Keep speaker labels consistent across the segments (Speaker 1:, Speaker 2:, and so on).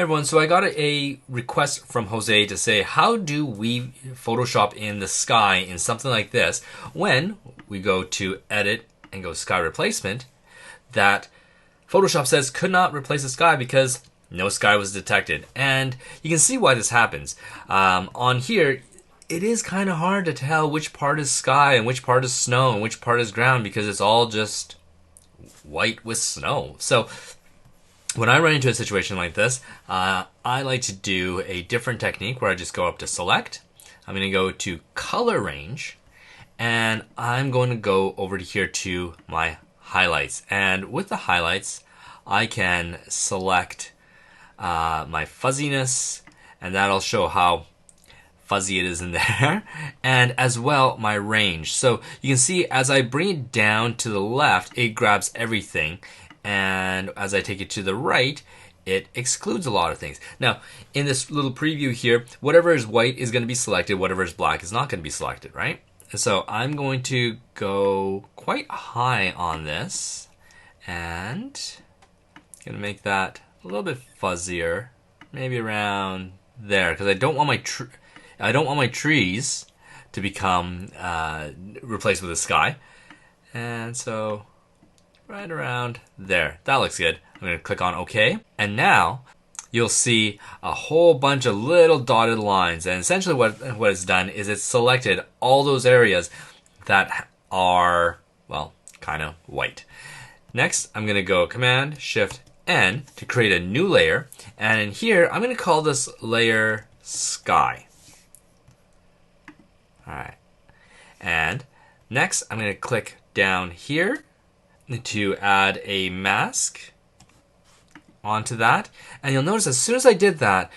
Speaker 1: everyone, so I got a request from Jose to say, how do we Photoshop in the sky in something like this when we go to edit and go sky replacement, that Photoshop says could not replace the sky because no sky was detected. And you can see why this happens. On here, it is kind of hard to tell which part is sky and which part is snow and which part is ground because it's all just white with snow. So when I run into a situation like this, I like to do a different technique where I just go up to select. I'm going to go to color range, and I'm going to go over to here to my highlights. And with the highlights, I can select my fuzziness, and that'll show how fuzzy it is in there, and as well my range. So you can see as I bring it down to the left, it grabs everything. And as I take it to the right, it excludes a lot of things. Now, in this little preview here, whatever is white is going to be selected, whatever is black is not going to be selected, right? And so I'm going to go quite high on this, and going to make that a little bit fuzzier, maybe around there, because I don't want my trees to become replaced with the sky. And so right around there. That looks good. I'm going to click on OK. And now you'll see a whole bunch of little dotted lines. And essentially what it's done is it's selected all those areas that are, well, kind of white. Next, I'm going to go Command Shift N to create a new layer. And in here, I'm going to call this layer Sky. All right. And next, I'm going to click down here to add a mask onto that. And you'll notice as soon as I did that,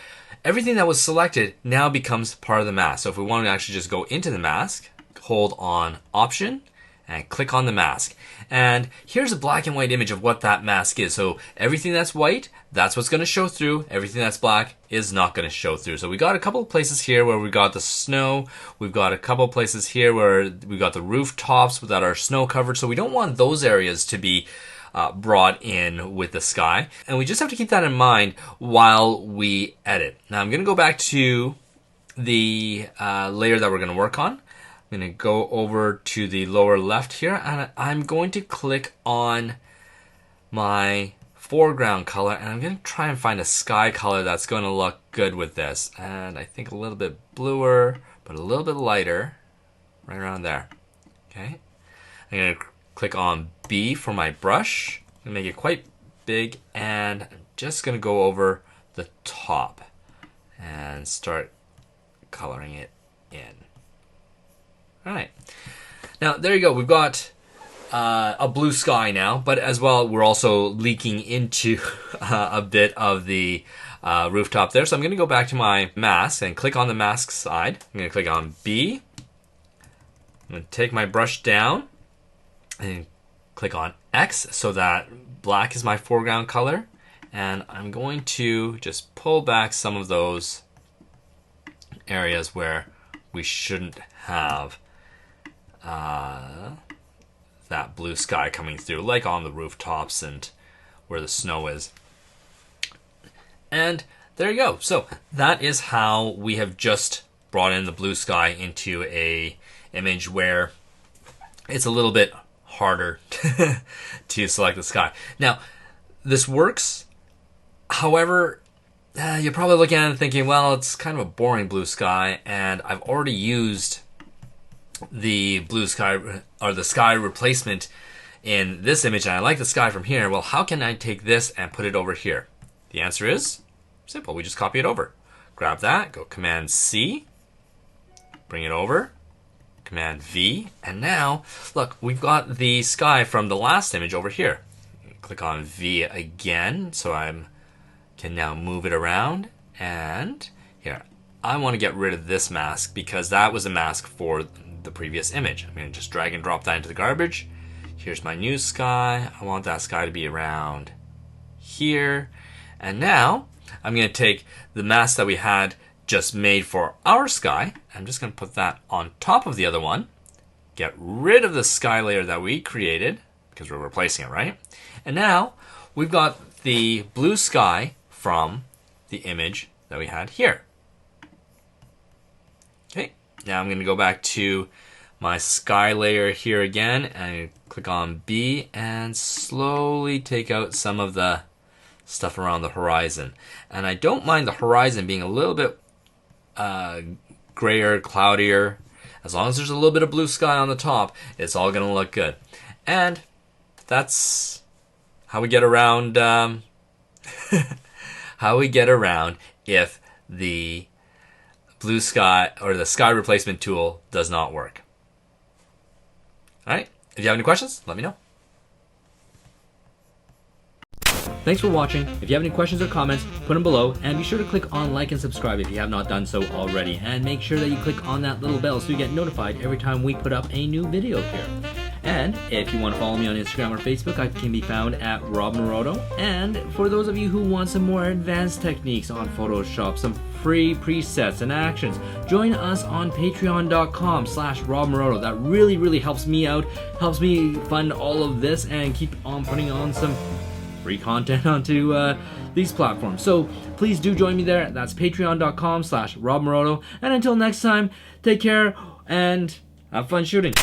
Speaker 1: everything that was selected now becomes part of the mask. So if we want to actually just go into the mask, hold on Option and click on the mask. And here's a black and white image of what that mask is. So everything that's white, that's what's going to show through. Everything that's black is not going to show through. So we got a couple of places here where we got the snow. We've got a couple of places here where we got the rooftops that are snow covered. So we don't want those areas to be brought in with the sky. And we just have to keep that in mind while we edit. Now I'm going to go back to the layer that we're going to work on. I'm going to go over to the lower left here, and I'm going to click on my foreground color, and I'm going to try and find a sky color that's going to look good with this. And I think a little bit bluer, but a little bit lighter, right around there. Okay. I'm going to click on B for my brush. I'm going to make it quite big, and I'm just going to go over the top and start coloring it in. All right. Now, there you go. We've got a blue sky now, but as well, we're also leaking into a bit of the rooftop there. So I'm going to go back to my mask and click on the mask side. I'm going to click on B. I'm going to take my brush down and click on X so that black is my foreground color. And I'm going to just pull back some of those areas where we shouldn't have that blue sky coming through, like on the rooftops and where the snow is. And there you go. So that is how we have just brought in the blue sky into a image where it's a little bit harder to select the sky. Now, this works. However, you're probably looking at it thinking, well, it's kind of a boring blue sky, and I've already used the blue sky or the sky replacement in this image, and I like the sky from here. Well, how can I take this and put it over here? The answer is simple. We just copy it over. Grab that, go Command C, bring it over, Command V, and now, look, we've got the sky from the last image over here. Click on V again, so I can now move it around, and here, I want to get rid of this mask because that was a mask for the previous image. I'm going to just drag and drop that into the garbage. Here's my new sky. I want that sky to be around here. And now I'm going to take the mask that we had just made for our sky. I'm just going to put that on top of the other one. Get rid of the sky layer that we created because we're replacing it, right? And now we've got the blue sky from the image that we had here. Okay, now I'm going to go back to my sky layer here again and click on B and slowly take out some of the stuff around the horizon. And I don't mind the horizon being a little bit grayer, cloudier. As long as there's a little bit of blue sky on the top, it's all going to look good. And that's how we get around how we get around if the blue sky or the sky replacement tool does not work. All right, if you have any questions, let me know. Thanks for watching. If you have any questions or comments, put them below, and be sure to click on like and subscribe if you have not done so already, and make sure that you click on that little bell so you get notified every time we put up a new video here. And if you want to follow me on Instagram or Facebook, I can be found at Rob Moroto. And for those of you who want some more advanced techniques on Photoshop, some free presets and actions, join us on patreon.com/Rob Moroto. That really helps me out, helps me fund all of this and keep on putting on some free content onto these platforms. So please do join me there. That's patreon.com/Rob Moroto. And until next time, take care and have fun shooting.